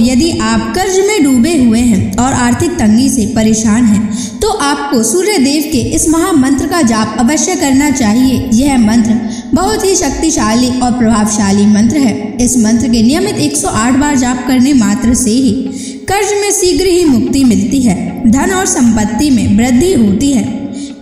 यदि आप कर्ज में डूबे हुए हैं और आर्थिक तंगी से परेशान हैं, तो आपको सूर्य देव के इस महामंत्र का जाप अवश्य करना चाहिए। यह मंत्र बहुत ही शक्तिशाली और प्रभावशाली मंत्र है। इस मंत्र के नियमित 108 बार जाप करने मात्र से ही कर्ज में शीघ्र ही मुक्ति मिलती है, धन और संपत्ति में वृद्धि होती है,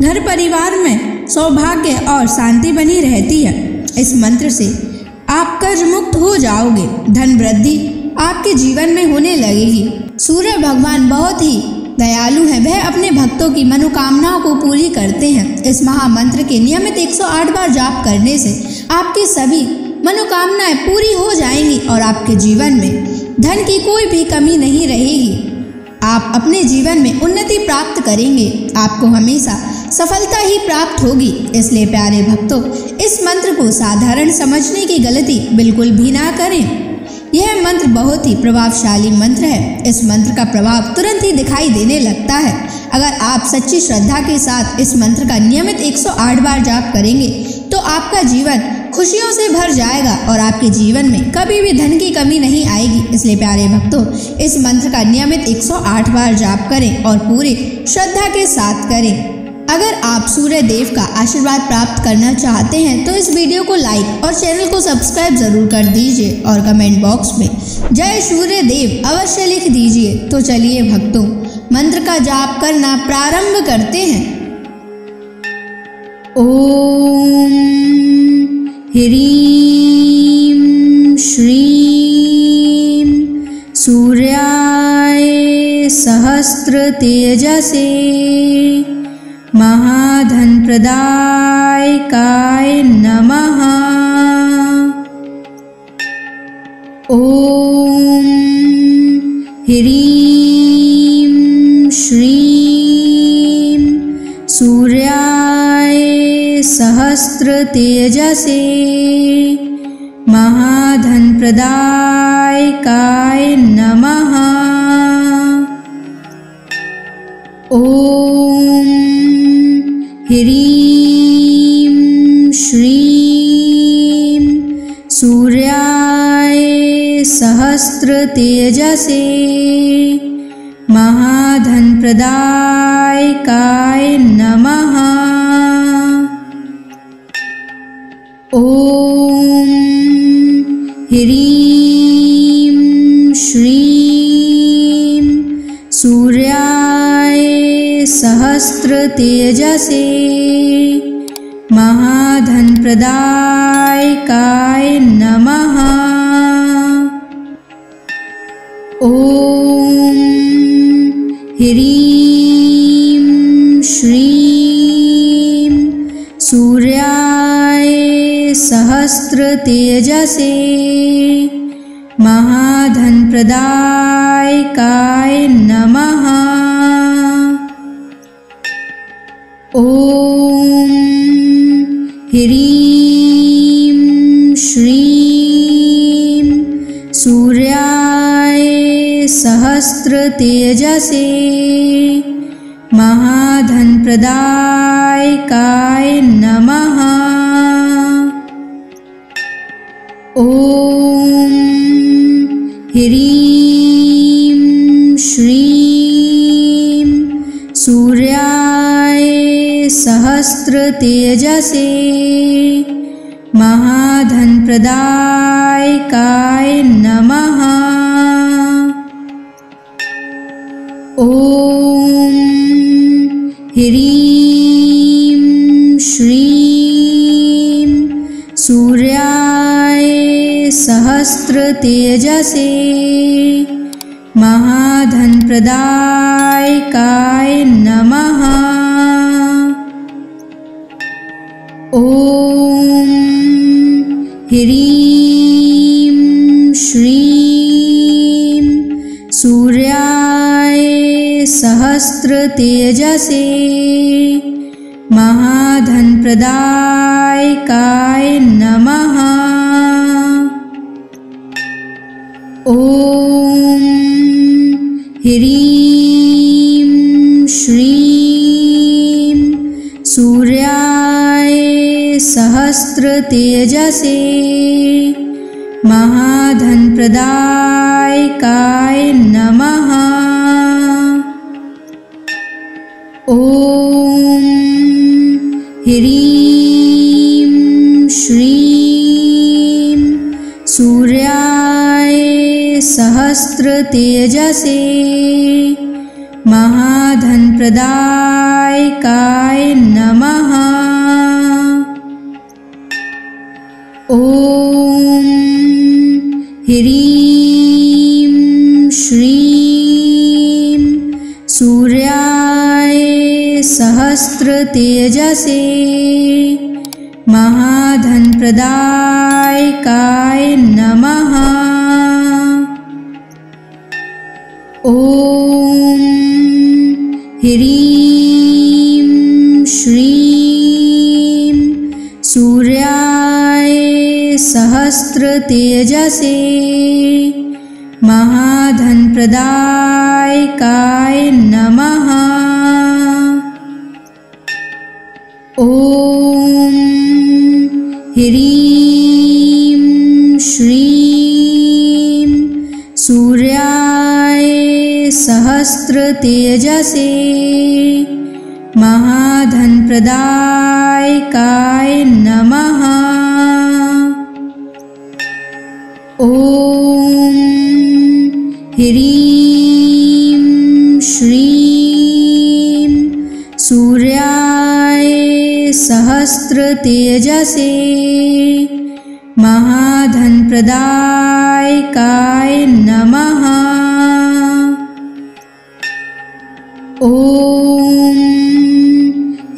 घर परिवार में सौभाग्य और शांति बनी रहती है। इस मंत्र से आप कर्ज मुक्त हो जाओगे, धन वृद्धि आपके जीवन में होने लगेगी। सूर्य भगवान बहुत ही दयालु हैं, वह अपने भक्तों की मनोकामनाओं को पूरी करते हैं। इस महामंत्र के नियमित 108 बार जाप करने से आपकी सभी मनोकामनाएं पूरी हो जाएंगी और आपके जीवन में धन की कोई भी कमी नहीं रहेगी। आप अपने जीवन में उन्नति प्राप्त करेंगे, आपको हमेशा सफलता ही प्राप्त होगी। इसलिए प्यारे भक्तों, इस मंत्र को साधारण समझने की गलती बिल्कुल भी ना करें। यह मंत्र बहुत ही प्रभावशाली मंत्र है। इस मंत्र का प्रभाव तुरंत ही दिखाई देने लगता है। अगर आप सच्ची श्रद्धा के साथ इस मंत्र का नियमित 108 बार जाप करेंगे तो आपका जीवन खुशियों से भर जाएगा और आपके जीवन में कभी भी धन की कमी नहीं आएगी। इसलिए प्यारे भक्तों, इस मंत्र का नियमित 108 बार जाप करें और पूरी श्रद्धा के साथ करें। अगर आप सूर्य देव का आशीर्वाद प्राप्त करना चाहते हैं तो इस वीडियो को लाइक और चैनल को सब्सक्राइब जरूर कर दीजिए और कमेंट बॉक्स में जय सूर्य देव अवश्य लिख दीजिए। तो चलिए भक्तों, मंत्र का जाप करना प्रारंभ करते हैं। ओम ह्रीं श्रीं सूर्याय सहस्र तेजसे महाधन प्रदायकाय नमः। ओम ह्रीं श्रीं सूर्याय सहस्र तेजसे महाधन प्रदायकाय नमः। ओम ह्रीं श्रीं सूर्याय सहस्र तेजसे महाधन प्रदायकाय नमः। ओम ह्रीं श्रीं सूर्याय सहस्र तेजसे महाधन प्रदायकाय नमः। ओम ह्रीं श्रीं सूर्याय सहस्र तेजसे महाधन प्रदायकाय नमः। ओम ह्रीं श्रीं सूर्याय सहस्र तेजसे महाधन प्रदायकाय नमः। ओम ह्रीं श्रीं सूर्याय सहस्र तेजसे महाधन प्रदायकाय नमः। ओम ह्रीं श्रीं सूर्याय सहस्र तेजसे महाधन प्रदायकाय नमः। ओम ह्रीं श्रीं सूर्याय सहस्र तेजसे महाधन प्रदायकाय नमः। ओम ह्रीं श्रीं सूर्याय सहस्र तेजसे महाधनप्रदायकाय नमः। ॐ ह्रीं श्रीं सूर्याय सहस्रतेजसे महाधनप्रदायकाय नमः। ॐ ह्रीं श्रीं सूर्याय सहस्रतेजसे महाधनप्रदायकाय नमः। ॐ ह्रीं श्रीं सूर्याय सहस्रतेजसे महाधनप्रदायकाय नमः। ॐ ह्रीं श्रीं सूर्याय सहस्रतेजसे महाधनप्रदायकाय नमः। ॐ ह्रीं श्रीं सूर्याय सहस्रतेजसे महाधनप्रदायकाय नमः। ॐ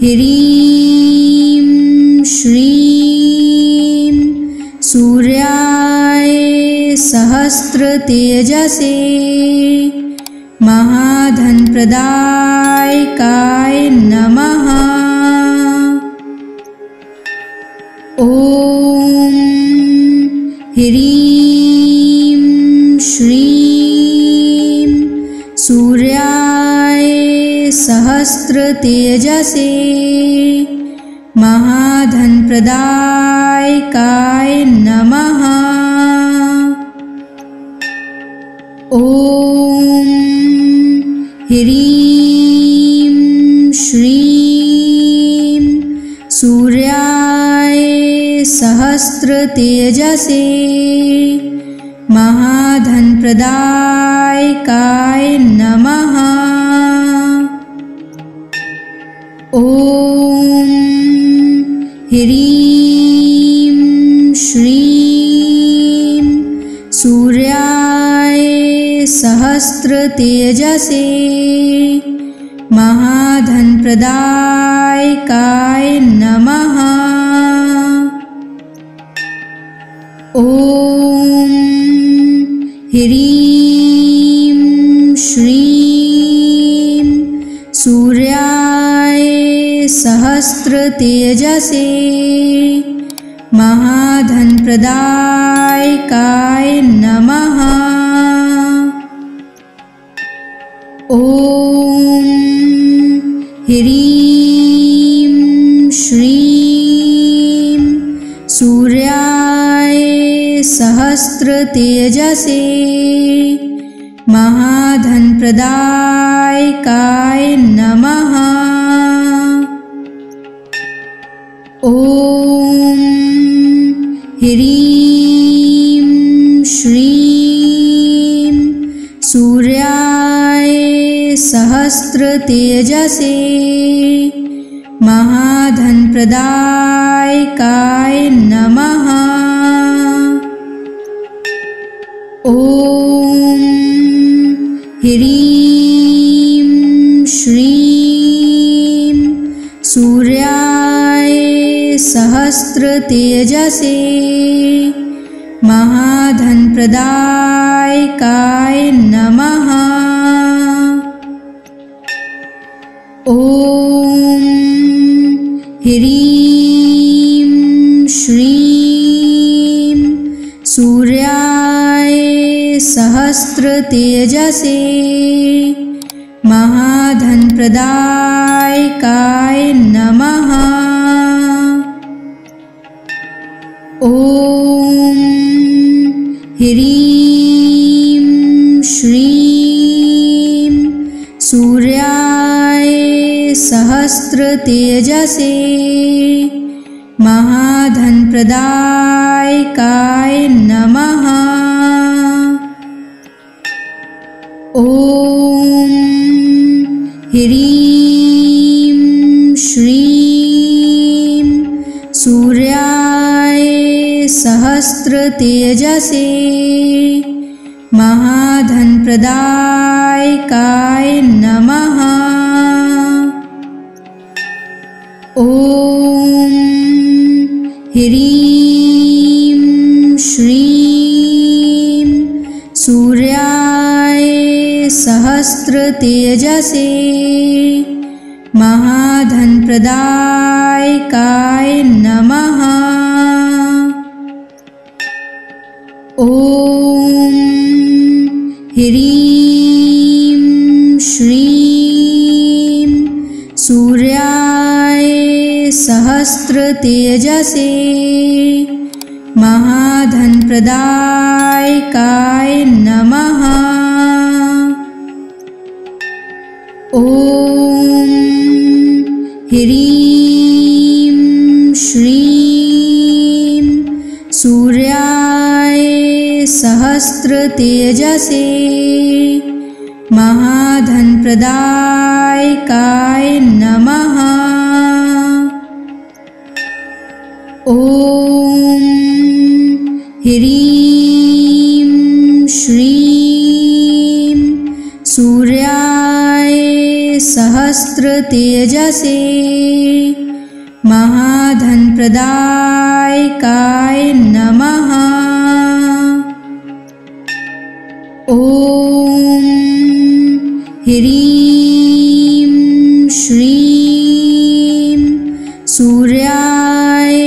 ह्रीं श्रीं सूर्याय सहस्रतेजसे महाधनप्रदायकाय नमः। ॐ ह्रीं श्रीं सूर्याय सहस्रतेजसे महाधनप्रदायकाय नमः। ॐ ह्रीं श्रीं सूर्याय सहस्रतेजसे महाधनप्रदायकाय नमः। ॐ ह्रीं श्रीं सूर्याय सहस्रतेजसे महाधनप्रदायकाय नमः। ॐ ह्रीं श्रीं सूर्याय सहस्रतेजसे महाधनप्रदायकाय नमः। ॐ ह्रीं श्रीं सूर्याय सहस्रतेजसे महाधनप्रदायकाय नमः। ॐ ह्रीं श्रीं सूर्याय सहस्रतेजसे महाधनप्रदायकाय नमः। ॐ ह्रीं श्रीं सूर्याय सहस्रतेजसे महाधनप्रदायकाय नमः। ॐ ह्रीं श्रीं सूर्याय सहस्रतेजसे महाधनप्रदायकाय नमः। ॐ ह्रीं श्रीं सूर्याय सहस्रतेजसे महाधनप्रदायकाय नमः। ॐ ह्रीं श्रीं सूर्याय सहस्रतेजसे महाधनप्रदायकाय नमः। ॐ ह्रीं श्रीं सूर्याय सहस्रतेजसे महाधनप्रदायकाय नमः। ॐ ह्रीं श्रीं सूर्याय सहस्रतेजसे महाधनप्रदायकाय नमः। ॐ ह्रीं श्रीं सूर्याय सहस्रतेजसे महाधनप्रदायकाय नमः। ॐ ह्रीं श्रीं सूर्याय सहस्रतेजसे महाधनप्रदायकाय नमः। ॐ ह्रीं श्रीं सूर्याय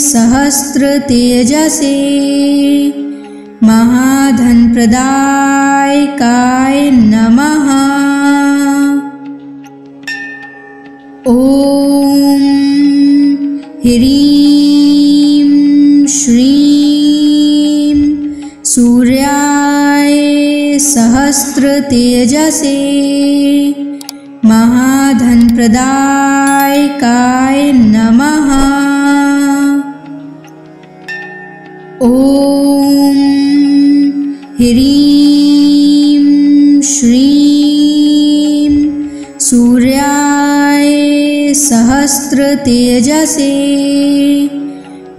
सहस्रतेजसे महाधनप्रदायकाय नमः। ॐ ह्रीं श्रीं सूर्याय सहस्रतेजसे महाधनप्रदायकाय नमः। ॐ ह्रीं श्रीं सूर्याय सहस्रतेजसे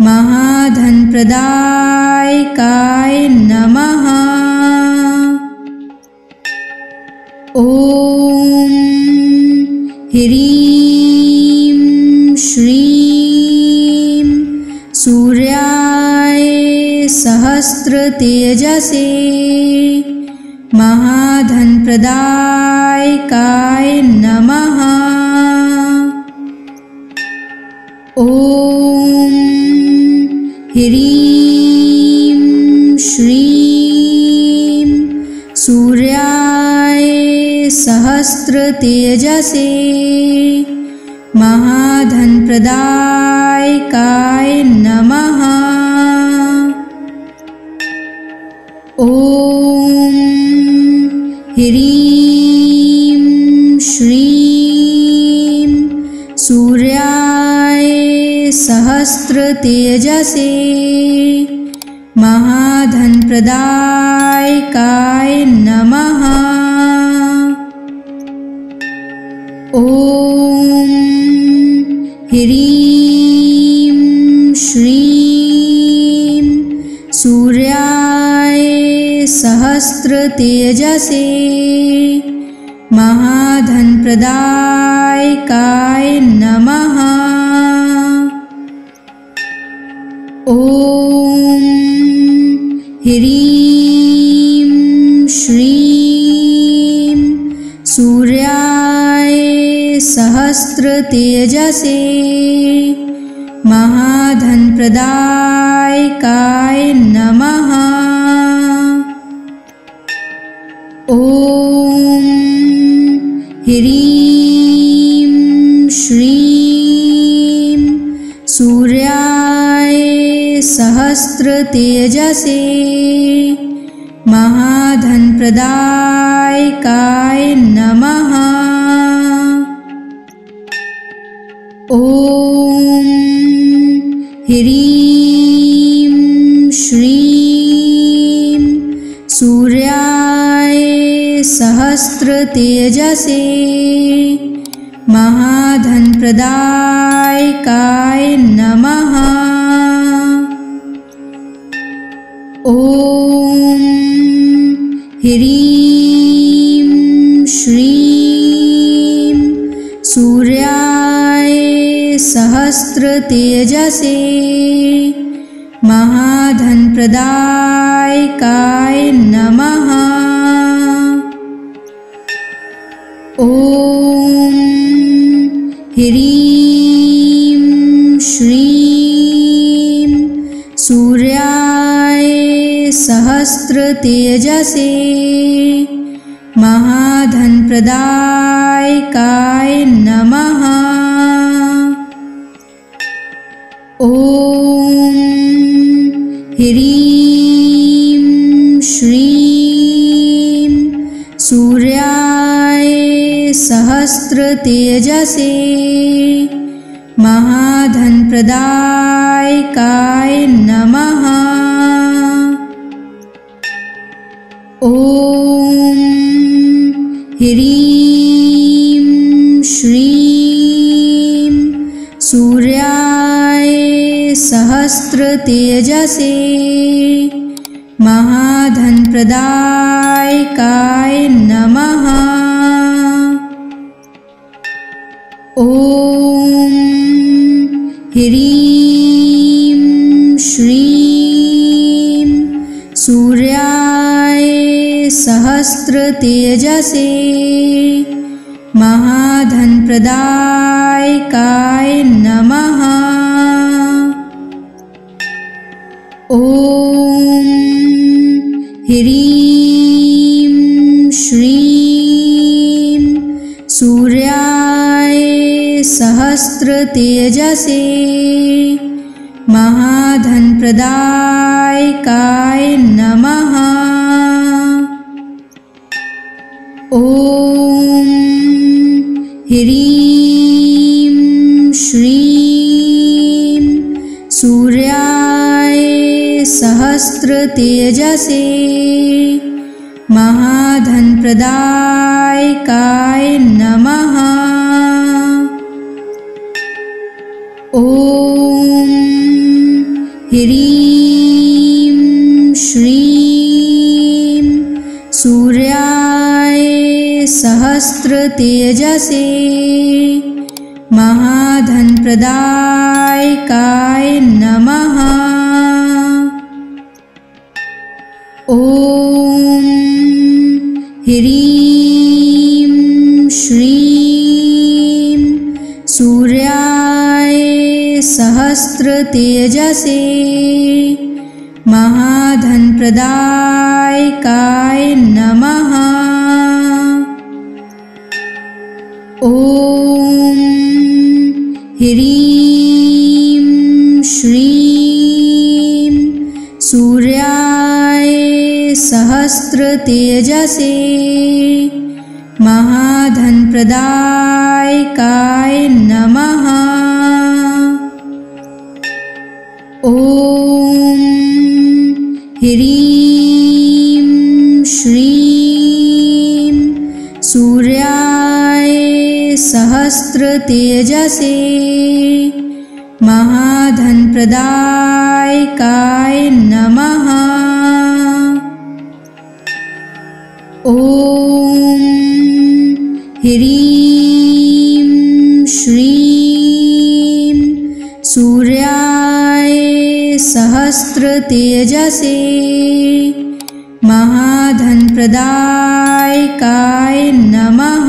महाधनप्रदायकाय नमः। ॐ ह्रीं श्रीं सूर्याय सहस्रतेजसे महाधनप्रदायकाय नमः। ॐ ह्रीं श्रीं सूर्याय सहस्रतेजसे महाधनप्रदायकाय नमः। ॐ ह्रीं श्रीं सूर्याय सहस्रतेजसे महाधनप्रदायकाय नमः। ॐ ह्रीं श्रीं सूर्याय सहस्रतेजसे महाधनप्रदायकाय नमः। ॐ ह्रीं श्रीं सूर्याय सहस्रतेजसे महाधनप्रदायकाय नमः। ॐ ह्रीं श्रीं सूर्याय सहस्रतेजसे महाधनप्रदायकाय नमः। ॐ ह्रीं श्रीं सूर्याय सहस्रतेजसे महाधनप्रदायकाय नमः। ॐ ह्रीं श्रीं सूर्याय सहस्रतेजसे महाधनप्रदायकाय नमः। ॐ ह्रीं श्रीं सूर्याय सहस्रतेजसे महाधनप्रदायकाय नमः। ॐ ह्रीं श्रीं सूर्याय सहस्रतेजसे महाधनप्रदायकाय नमः। ॐ ह्रीं श्रीं सूर्याय सहस्रतेजसे महाधनप्रदायकाय नमः। ॐ ह्रीं श्रीं सूर्याय सहस्रतेजसे महाधनप्रदायकाय नमः। ॐ ह्रीं श्रीं सूर्याय सहस्रतेजसे महाधनप्रदायकाय नमः। ॐ ह्रीं श्रीं सूर्याय सहस्रतेजसे महाधनप्रदायकाय नमः। ॐ ह्रीं श्रीं सूर्याय सहस्रतेजसे महाधनप्रदायकाय नमः। ॐ ह्रीं श्रीं सूर्याय सहस्रतेजसे महाधनप्रदायकाय नमः। ॐ ह्रीं श्रीं सूर्याय सहस्रतेजसे महाधनप्रदायकाय नमः। ॐ ह्रीं श्रीं सूर्याय सहस्रतेजसे महाधनप्रदायकाय नमः। ॐ ह्रीं श्रीं सूर्याय सहस्रतेजसे महाधनप्रदायकाय नमः।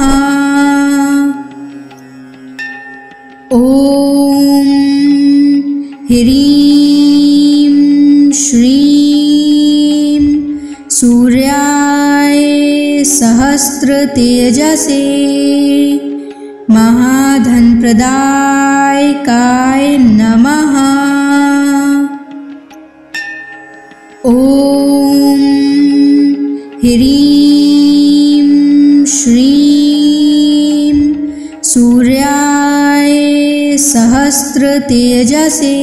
ॐ ह्रीं श्रीं सूर्याय सहस्रतेजसे महाधनप्रदायकाय नमः। ह्रीं श्रीं सूर्याय सहस्रतेजसे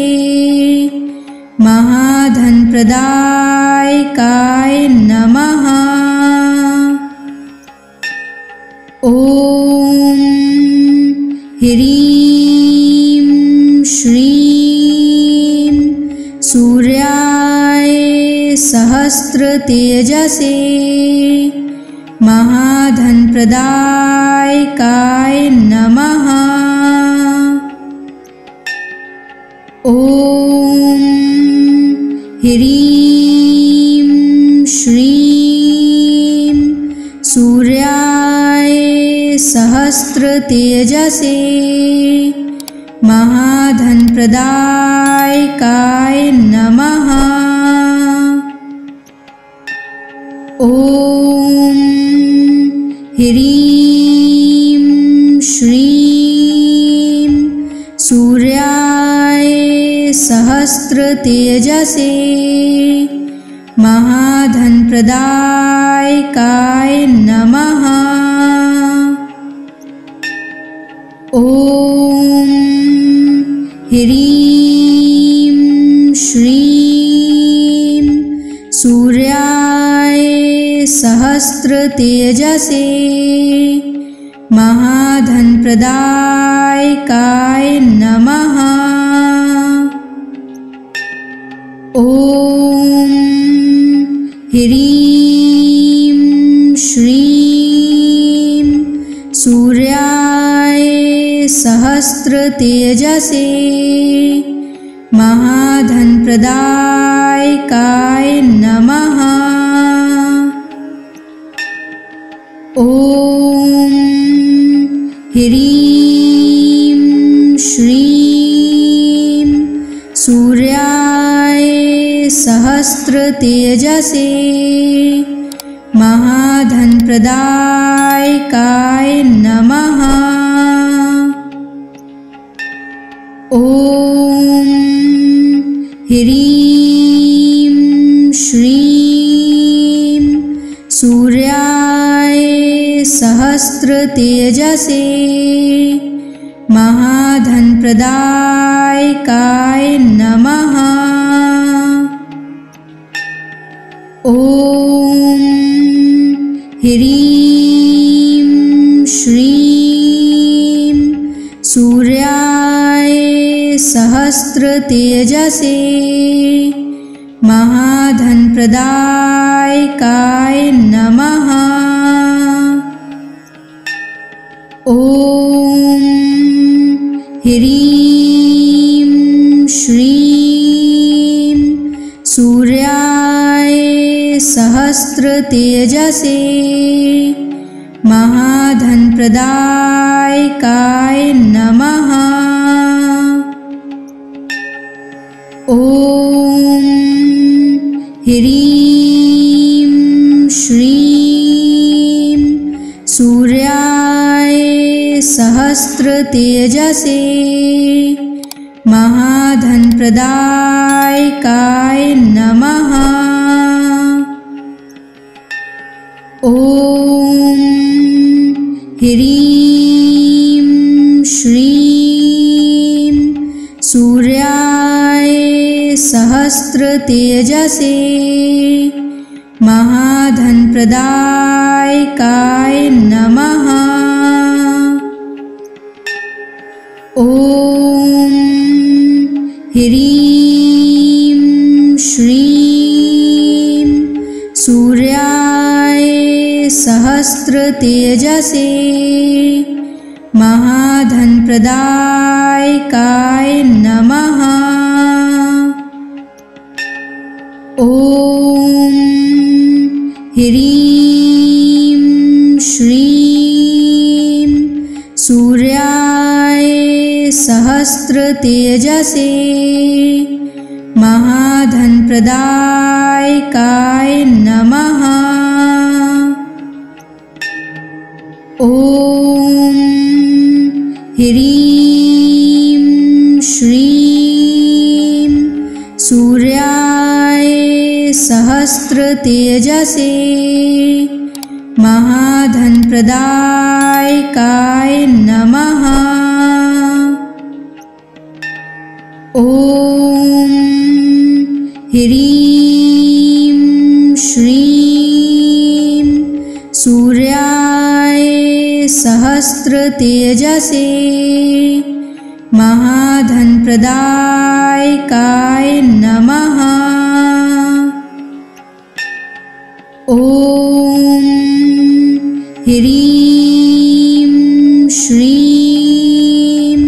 महाधनप्रदायकाय नमः। ॐ ह्रीं श्रीं सूर्याय सहस्रतेजसे महाधनप्रदायकाय नमः। ॐ ह्रीं श्रीं सूर्याय सहस्रतेजसे महाधनप्रदायकाय नमः। ॐ ह्रीं श्रीं सूर्याय सहस्रतेजसे महाधनप्रदायकाय नमः। ॐ ह्रीं श्रीं सूर्याय सहस्रतेजसे महाधनप्रदायकाय नमः। ॐ ह्रीं श्रीं सूर्याय सहस्रतेजसे महाधनप्रदायकाय नमः। ॐ ह्रीं श्रीं सूर्याय सहस्रतेजसे महाधनप्रदायकाय नमः। ॐ ह्रीं श्रीं सूर्याय सहस्रतेजसे महाधनप्रदायकाय नमः। ॐ ह्रीं श्रीं सूर्याय सहस्रतेजसे महाधनप्रदायकाय नमः। ॐ ह्रीं श्रीं सूर्याय सहस्रतेजसे महाधनप्रदायकाय नमः। ॐ ह्रीं श्रीं सूर्याय सहस्रतेजसे महाधनप्रदायकाय नमः। ॐ ह्रीं श्रीं सूर्याय सहस्रतेजसे महाधनप्रदायकाय नमः। ॐ ह्रीं श्रीं सूर्याय सहस्रतेजसे महाधनप्रदायकाय नमः। ॐ ह्रीं श्रीं सूर्याय सहस्रतेजसे महाधनप्रदायकाय नमः। ॐ ह्रीं श्रीं सूर्याय सहस्रतेजसे महाधनप्रदायकाय नमः। ॐ ह्रीं श्रीं सूर्याय सहस्रतेजसे महाधनप्रदायकाय नमः। ॐ ह्रीं श्रीं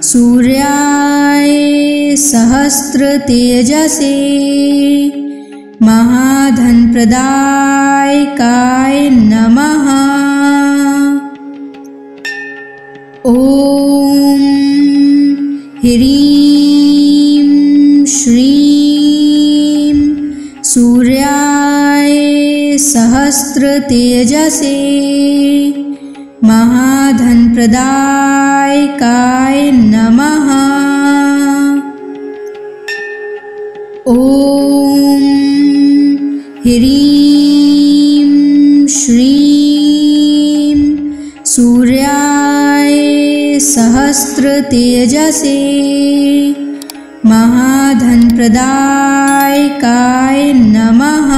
सूर्याय सहस्रतेजसे महाधनप्रदायकाय नमः। ॐ ह्रीं श्रीं सूर्याय सहस्रतेजसे महाधनप्रदायकाय नमः। ॐ ह्रीं श्रीं सूर्याय सहस्रतेजसे महाधनप्रदायकाय नमः।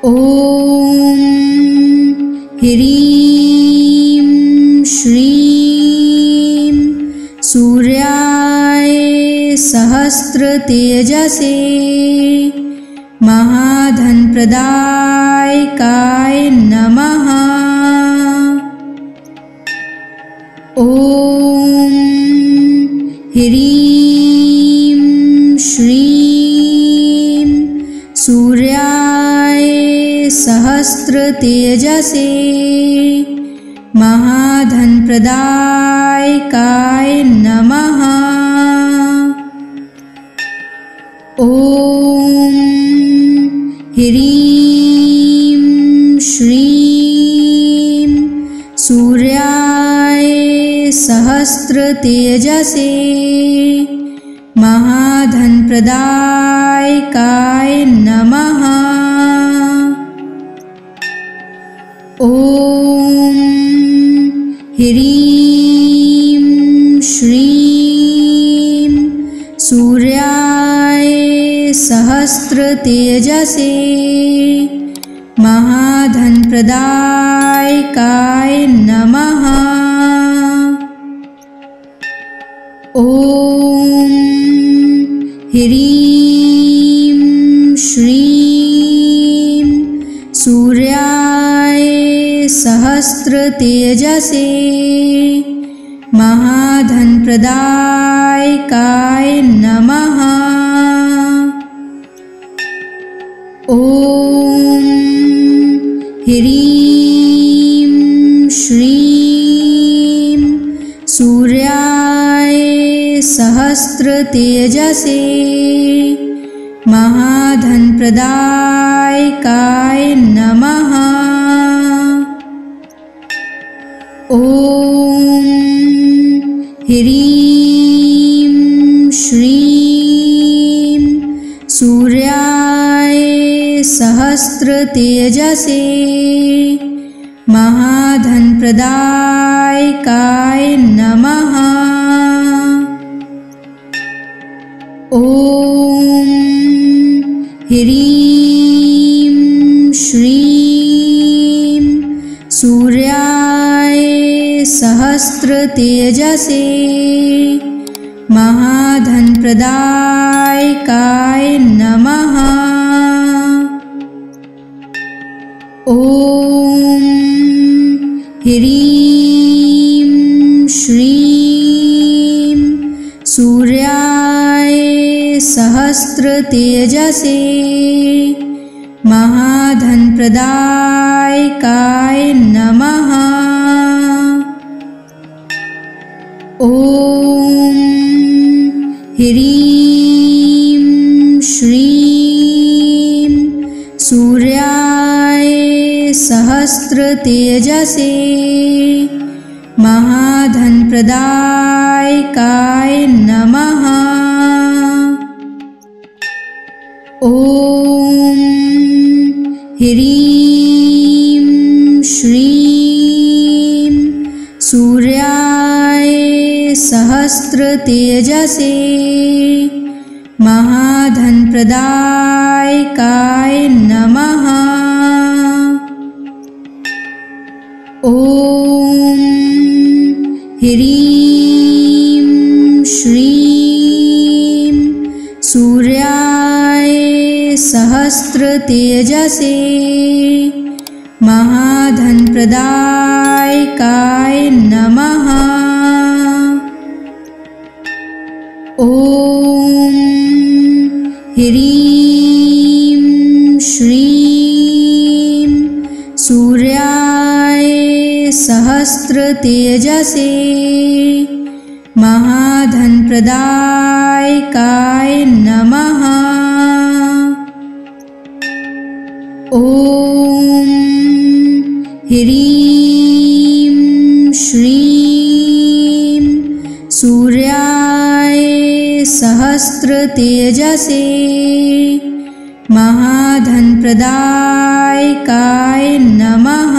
ॐ ह्रीं श्रीं सूर्याय सहस्रतेजसे महाधनप्रदायकाय नमः। ॐ ह्रीं श्रीं सूर्याय सहस्रतेजसे महाधनप्रदायकाय नमः। ॐ ह्रीं श्रीं सूर्याय सहस्रतेजसे महाधनप्रदायकाय नमः। ॐ ह्रीं श्रीं सूर्याय सहस्रतेजसे महाधनप्रदायकाय नमः। ॐ ह्रीं श्रीं सूर्याय सहस्रतेजसे महाधनप्रदायकाय नमः। ॐ ह्रीं श्रीं सूर्याय सहस्रतेजसे महाधनप्रदायकाय नमः। ॐ ह्रीं श्रीं सूर्याय सहस्रतेजसे महाधनप्रदायकाय नमः। ॐ ह्रीं श्रीं सूर्याय सहस्रतेजसे महाधनप्रदायकाय नमः। ॐ ह्रीं श्रीं सूर्याय सहस्रतेजसे महाधनप्रदायकाय नमः। ॐ ह्रीं श्रीं सूर्याय सहस्रतेजसे महाधनप्रदायकाय नमः। ह्रीं श्रीं सूर्याय सहस्रतेजसे महाधनप्रदायकाय नमः। ॐ ह्रीं श्रीं सूर्याय सहस्रतेजसे महाधनप्रदायकाय नमः। ॐ ह्रीं श्रीं सूर्याय सहस्रतेजसे महाधनप्रदायकाय नमः। ॐ ह्रीं श्रीं सूर्याय सहस्रतेजसे महाधनप्रदायकाय नमः।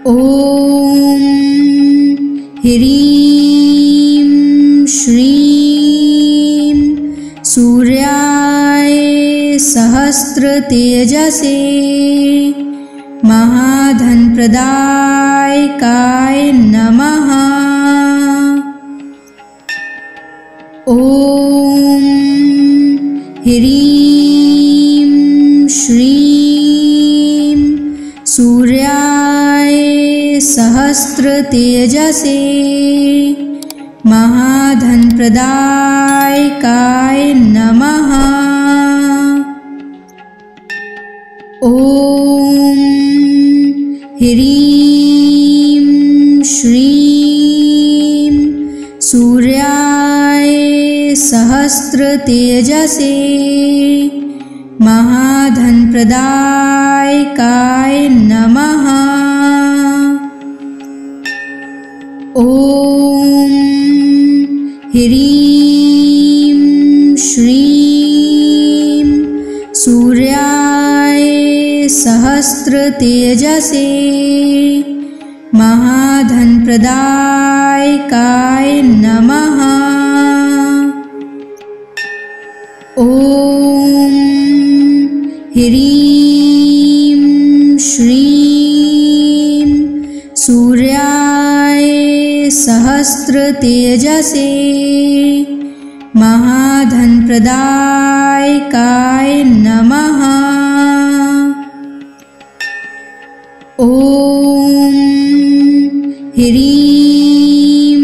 ॐ ह्रीं श्रीं सूर्याय सहस्रतेजसे महाधनप्रदायकाय नमः। ॐ ह्रीं श्रीं सूर्याय सहस्रतेजसे महाधनप्रदायकाय नमः। ॐ ह्रीं श्रीं सूर्याय सहस्रतेजसे महाधनप्रदायकाय नमः। ॐ ह्रीं श्रीं सूर्याय सहस्रतेजसे महाधनप्रदायकाय नमः। ॐ ह्रीं श्रीं सूर्याय सहस्रतेजसे महाधनप्रदायकाय नमः। ॐ ह्रीं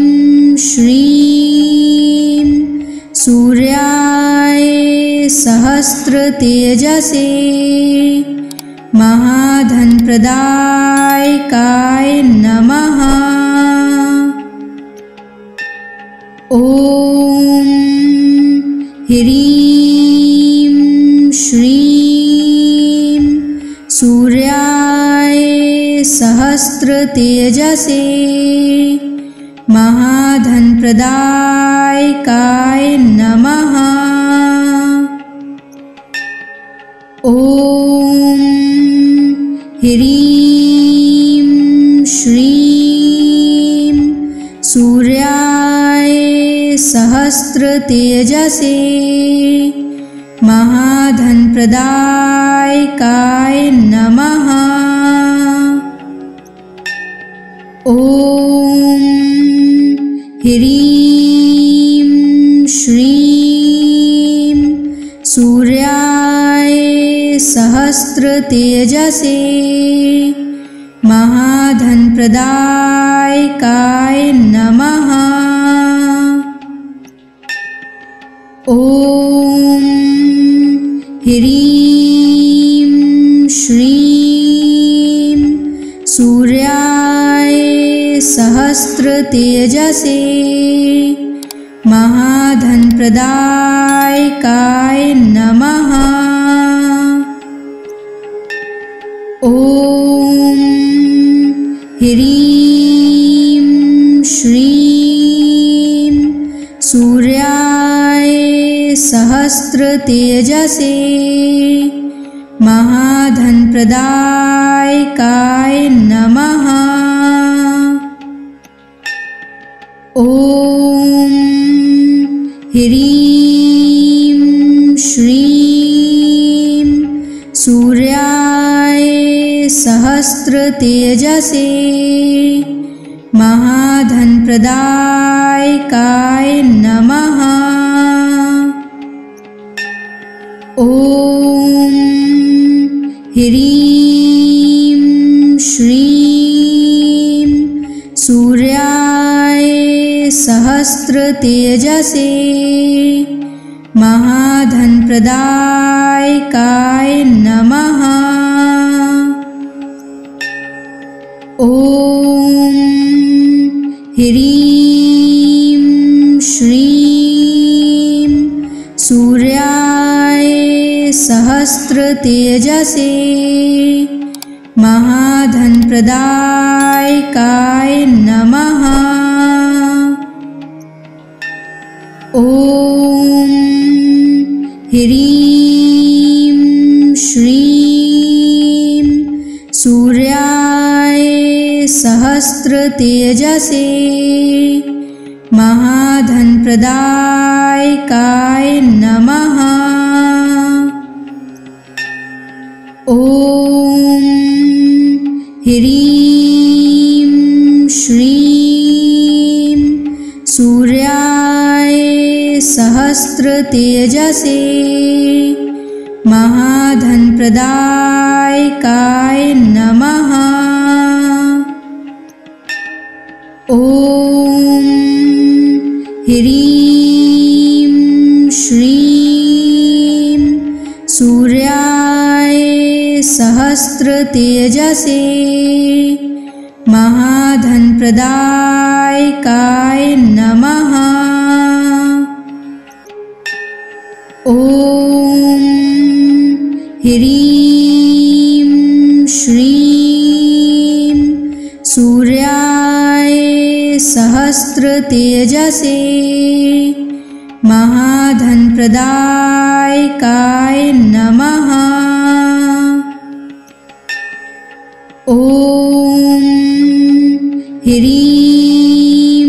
श्रीं सूर्याय सहस्रतेजसे महाधनप्रदायकाय नमः। ॐ ह्रीं श्रीं सूर्याय सहस्रतेजसे महाधनप्रदायकाय नमः। ॐ ह्रीं श्रीं सूर्याय सहस्रतेजसे महाधनप्रदायकाय नमः। ॐ ह्रीं श्रीं सूर्याय सहस्रतेजसे महाधनप्रदायकाय नमः। ॐ ह्रीं श्रीं सूर्याय सहस्रतेजसे महाधनप्रदायकाय नमः। ॐ ह्रीं श्रीं सूर्याय सहस्रतेजसे सहस्रतेजसे महाधनप्रदायकाय नमः। ॐ ह्रीं श्रीं सूर्याय सहस्रतेजसे महाधनप्रदायकाय नमः। ॐ ह्रीं श्रीं सूर्याय सहस्रतेजसे महाधनप्रदायकाय नमः। ॐ ह्रीं श्रीं सूर्याय सहस्रतेजसे महाधनप्रदायकाय नमः। ॐ ह्रीं श्रीं सूर्याय सहस्रतेजसे महाधनप्रदायकाय नमः। ॐ ह्रीं श्रीं सूर्याय सहस्रतेजसे महाधनप्रदायकाय नमः। ॐ ह्रीं श्रीं सूर्याय सहस्रतेजसे महाधनप्रदायकाय नमः। ॐ ह्रीं श्रीं सूर्याय सहस्रतेजसे महाधनप्रदायकाय नमः। ॐ ह्रीं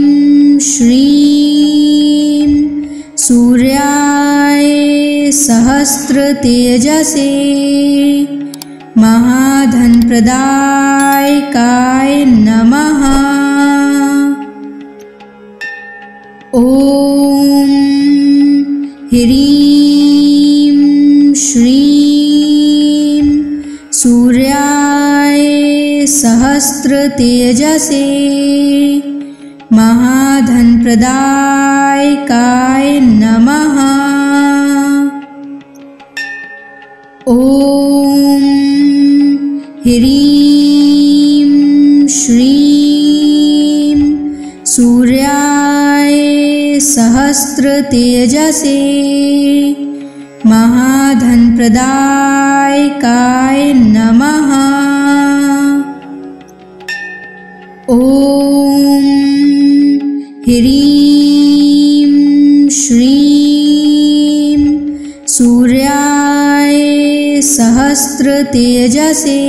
श्रीं सूर्याय सहस्रतेजसे महाधनप्रदायकाय नमः। ॐ ह्रीं श्रीं सूर्याय सहस्रतेजसे महाधनप्रदायकाय नमः। ॐ ह्रीं श्रीं सूर्याय सहस्रतेजसे महाधनप्रदायकाय नमः। ॐ ह्रीं श्रीं सूर्याय सहस्रतेजसे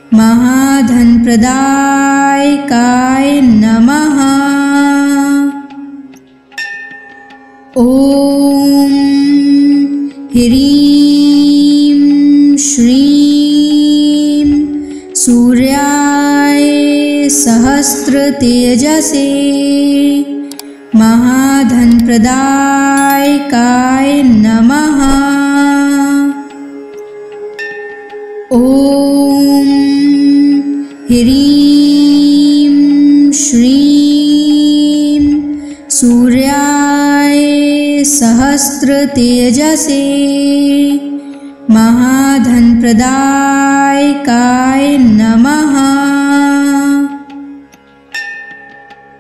महाधनप्रदायकाय नमः। ॐ ह्रीं श्रीं सूर्याय सहस्रतेजसे महाधनप्रदायकाय नमः। ॐ ह्रीं श्रीं सूर्याय सहस्रतेजसे महाधनप्रदायकाय नमः।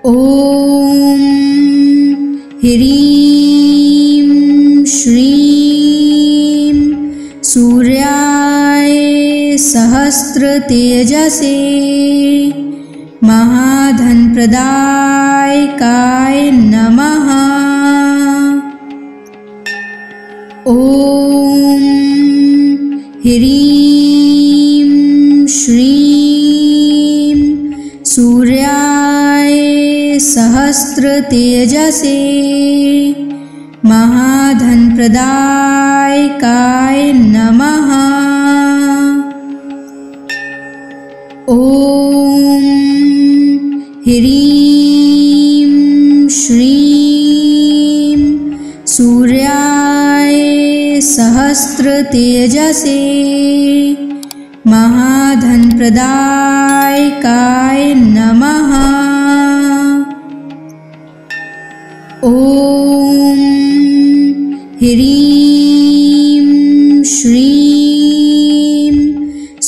ॐ ह्रीं श्रीं सूर्याय सहस्रतेजसे महाधनप्रदायकाय नमः। ह्रीं श्रीं सूर्याय सहस्रतेजसे महाधनप्रदायकाय नमः। ॐ ह्रीं श्रीं सूर्याय सहस्रतेजसे महाधनप्रदायकाय नमः। ॐ ह्रीं श्रीं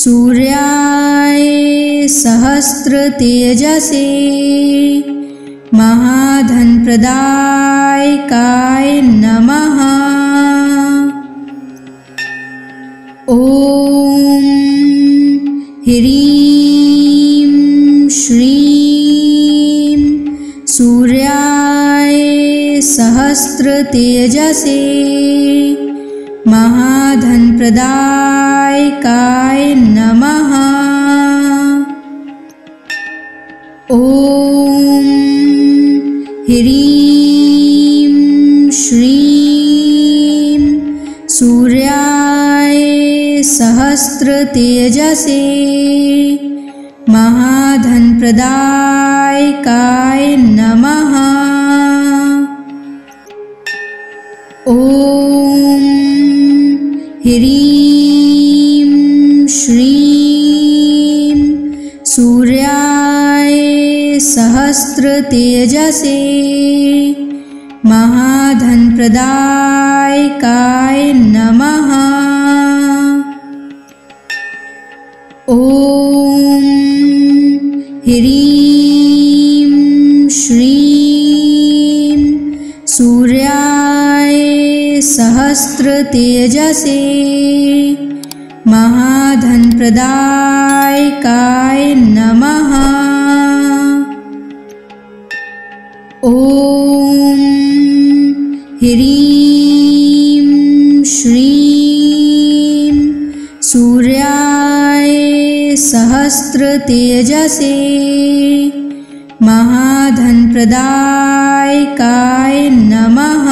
सूर्याय सहस्रतेजसे महाधनप्रदायकाय नमः। ॐ ह्रीं श्रीं सूर्याय सहस्रतेजसे महाधनप्रदायकाय नमः। ॐ ह्रीं श्रीं सूर्याय सहस्रतेजसे महाधनप्रदायकाय नमः। ॐ ह्रीं श्रीं सूर्याय सहस्रतेजसे महाधनप्रदायकाय नमः। ॐ ह्रीं श्रीं सूर्याय सहस्रतेजसे महाधनप्रदायकाय नमः। ॐ ह्रीं श्रीं सूर्याय सहस्रतेजसे महाधनप्रदायकाय नमः।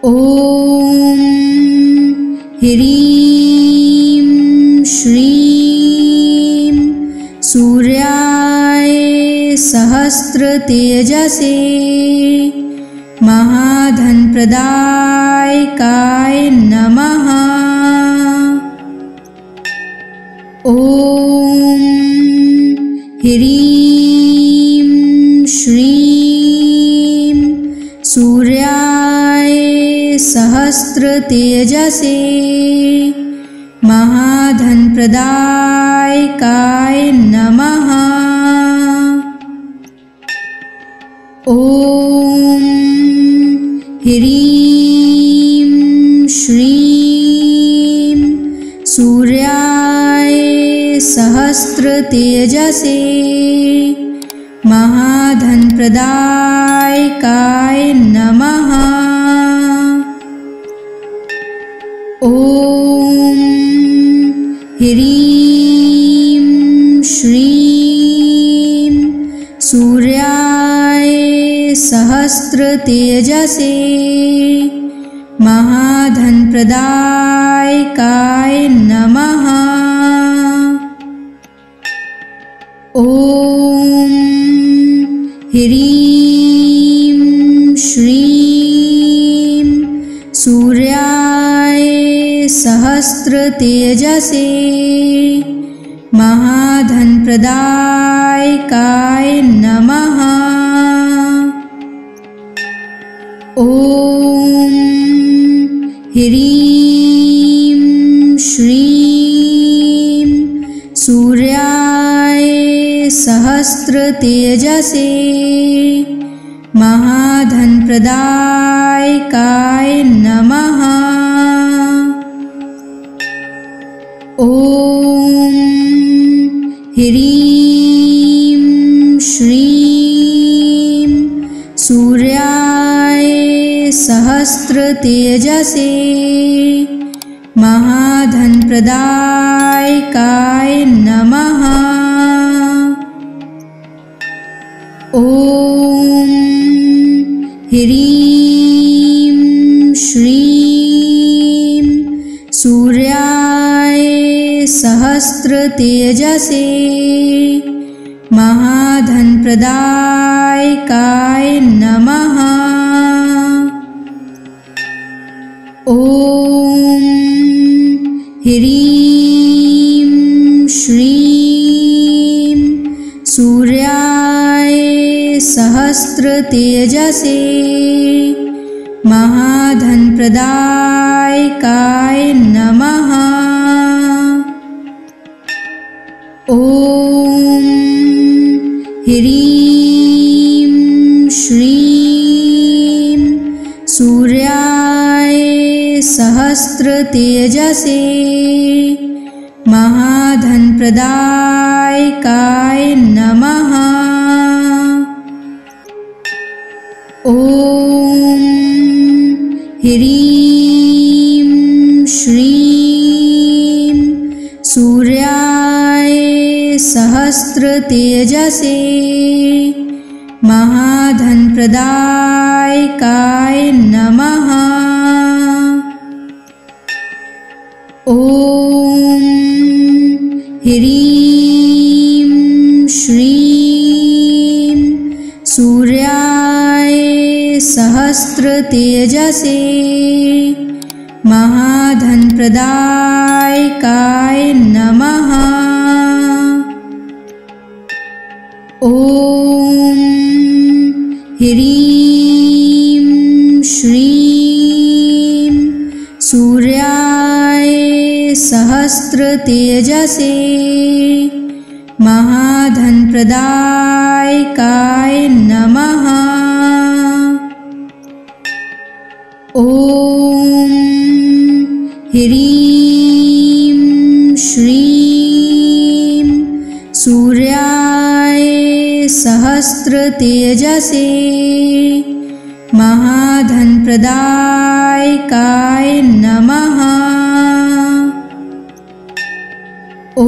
ॐ ह्रीं श्रीं सूर्याय सहस्रतेजसे महाधनप्रदायकाय नमः। ॐ ह्रीं श्रीं सूर्याय सहस्रतेजसे महाधनप्रदायकाय नमः। ॐ ह्रीं श्रीं सूर्याय सहस्रतेजसे महाधनप्रदायकाय नमः। ॐ ह्रीं श्रीं सूर्याय सहस्रतेजसे महाधनप्रदायकाय नमः। ॐ ह्रीं श्रीं सूर्याय सहस्रतेजसे महाधनप्रदायकाय नमः। ॐ ह्रीं श्रीं सूर्याय सहस्रतेजसे महाधनप्रदायकाय नमः। ॐ ह्रीं श्रीं सूर्याय सहस्रतेजसे सहस्रतेजसे महाधनप्रदायकाय नमः। ॐ ह्रीं श्रीं सूर्याय सहस्रतेजसे महाधनप्रदायकाय नमः। ॐ ह्रीं श्रीं सूर्याय सहस्रतेजसे महाधनप्रदायकाय नमः। ॐ ह्रीं श्रीं सूर्याय सहस्रतेजसे महाधनप्रदायकाय नमः। ॐ ह्रीं श्रीं सूर्याय सहस्रतेजसे महाधनप्रदायकाय नमः। ॐ ह्रीं श्रीं सूर्याय सहस्रतेजसे महाधनप्रदायकाय नमः। ॐ ह्रीं श्रीं सूर्याय सहस्रतेजसे महाधनप्रदायकाय नमः। ॐ ह्रीं श्रीं सूर्याय सहस्रतेजसे महाधनप्रदायकाय नमः। ॐ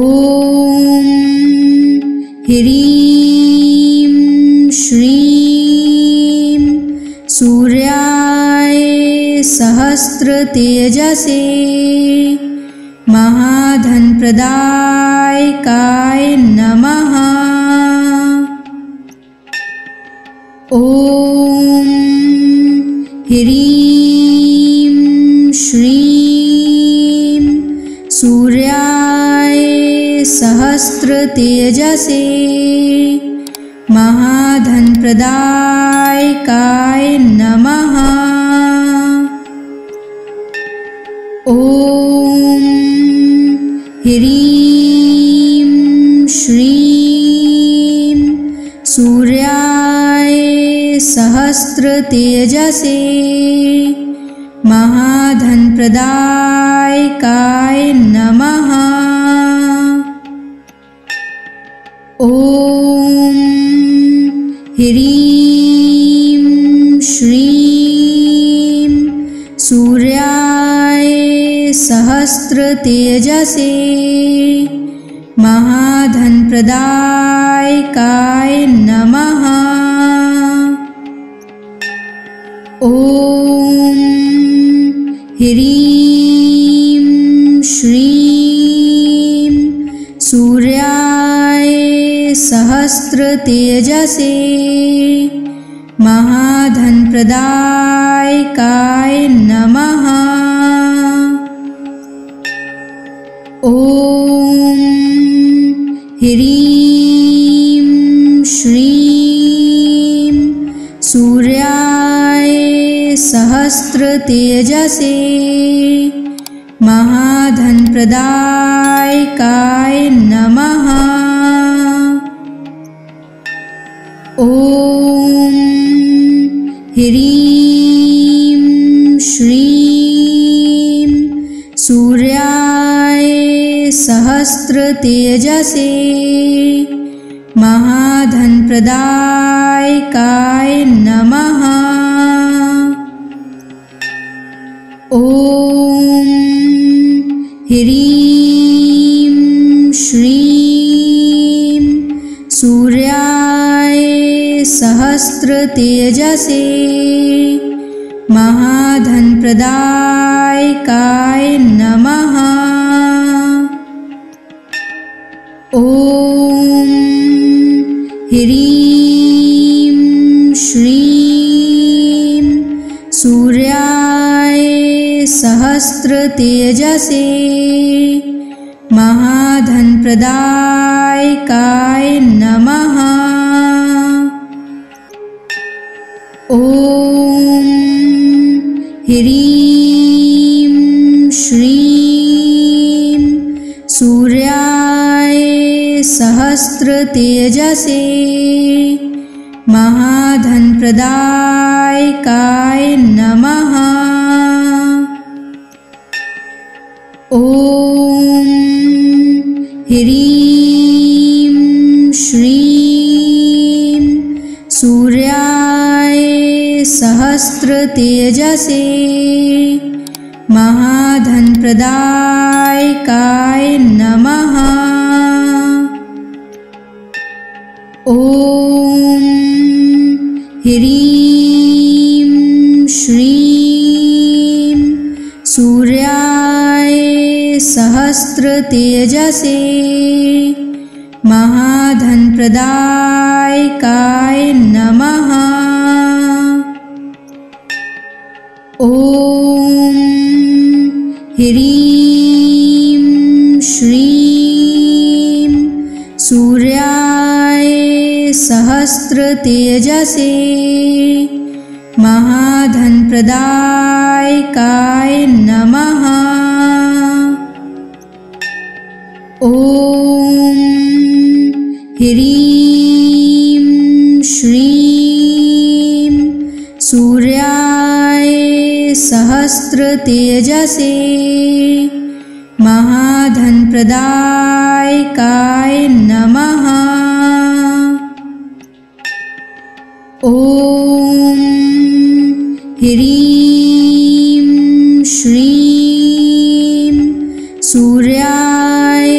ह्रीं श्रीं सूर्याय सहस्रतेजसे महाधनप्रदायकाय नमः। ॐ ह्रीं श्रीं सूर्याय सहस्रतेजसे महाधनप्रदायकाय नमः। ॐ ह्रीं श्रीं सूर्याय सहस्रतेजसे महाधनप्रदायकाय नमः। ॐ ह्रीं श्रीं सूर्याय सहस्रतेजसे महाधनप्रदायकाय नमः। ॐ ह्रीं श्रीं सूर्याय सहस्रतेजसे महाधनप्रदायकाय नमः। ॐ ह्रीं श्रीं सूर्याय सहस्रतेजसे महाधनप्रदायकाय नमः। ॐ ह्रीं श्रीं सूर्याय सहस्रतेजसे महाधनप्रदायकाय नमः। ॐ सूर्याय सहस्रतेजसे महाधनप्रदायकाय नमः। ॐ ह्रीं श्रीं सूर्याय सहस्रतेजसे महाधनप्रदायकाय नमः। ॐ ह्रीं श्रीं सूर्याय सहस्रतेजसे महाधनप्रदायकाय नमः। ॐ ह्रीं श्रीं सूर्याय सहस्रतेजसे महाधनप्रदायकाय नमः। ॐ ह्रीं श्रीं सूर्याय सहस्रतेजसे महाधनप्रदायकाय नमः। ॐ ह्रीं श्रीं सूर्याय सहस्रतेजसे महाधनप्रदायकाय नमः। ॐ ह्रीं श्रीं सूर्याय सहस्रतेजसे महाधनप्रदायकाय नमः। ॐ ह्रीं श्रीं सूर्याय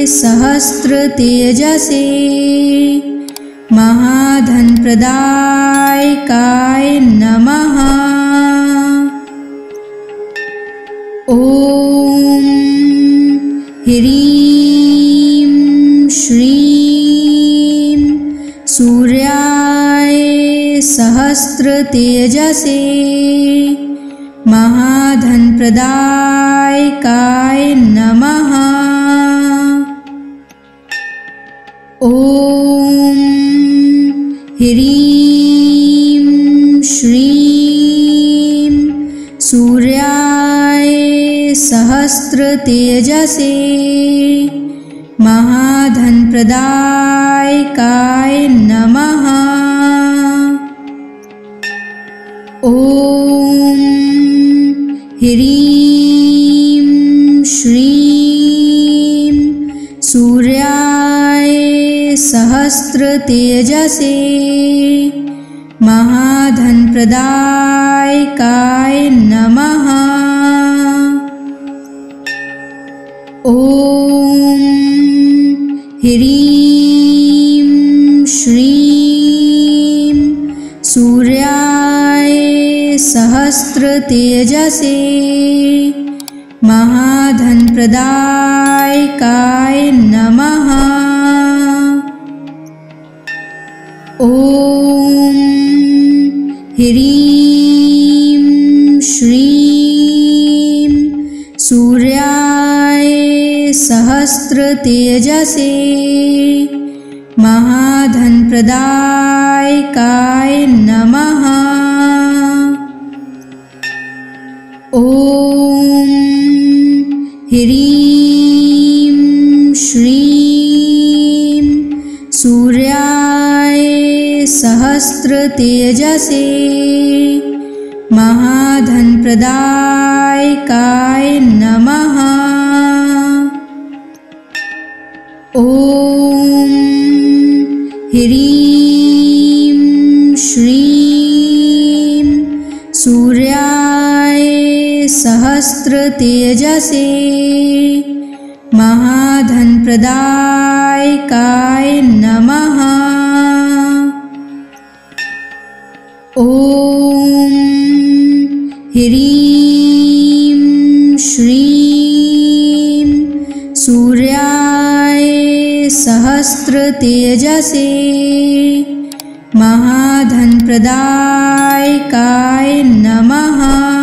सहस्रतेजसे महाधनप्रदायकाय नमः। ॐ ह्रीं श्रीं सूर्याय सहस्रतेजसे महाधनप्रदायकाय नमः। ॐ ह्रीं श्रीं सूर्याय सहस्रतेजसे महाधनप्रदायकाय नमः। ॐ ह्रीं श्रीं सूर्याय सहस्रतेजसे महाधनप्रदायकाय नमः। ॐ ह्रीं श्रीं सूर्याय सहस्रतेजसे महाधनप्रदायकाय नमः। ॐ ह्रीं श्रीं सूर्याय सहस्रतेजसे महाधनप्रदायकाय नमः। ॐ ह्रीं श्रीं सूर्याय सहस्रतेजसे महाधनप्रदायकाय नमः। ॐ ह्रीं श्रीं सूर्याय सहस्रतेजसे महाधनप्रदायकाय नमः। सहस्र तेजसे महाधन प्रदायकाय नमः।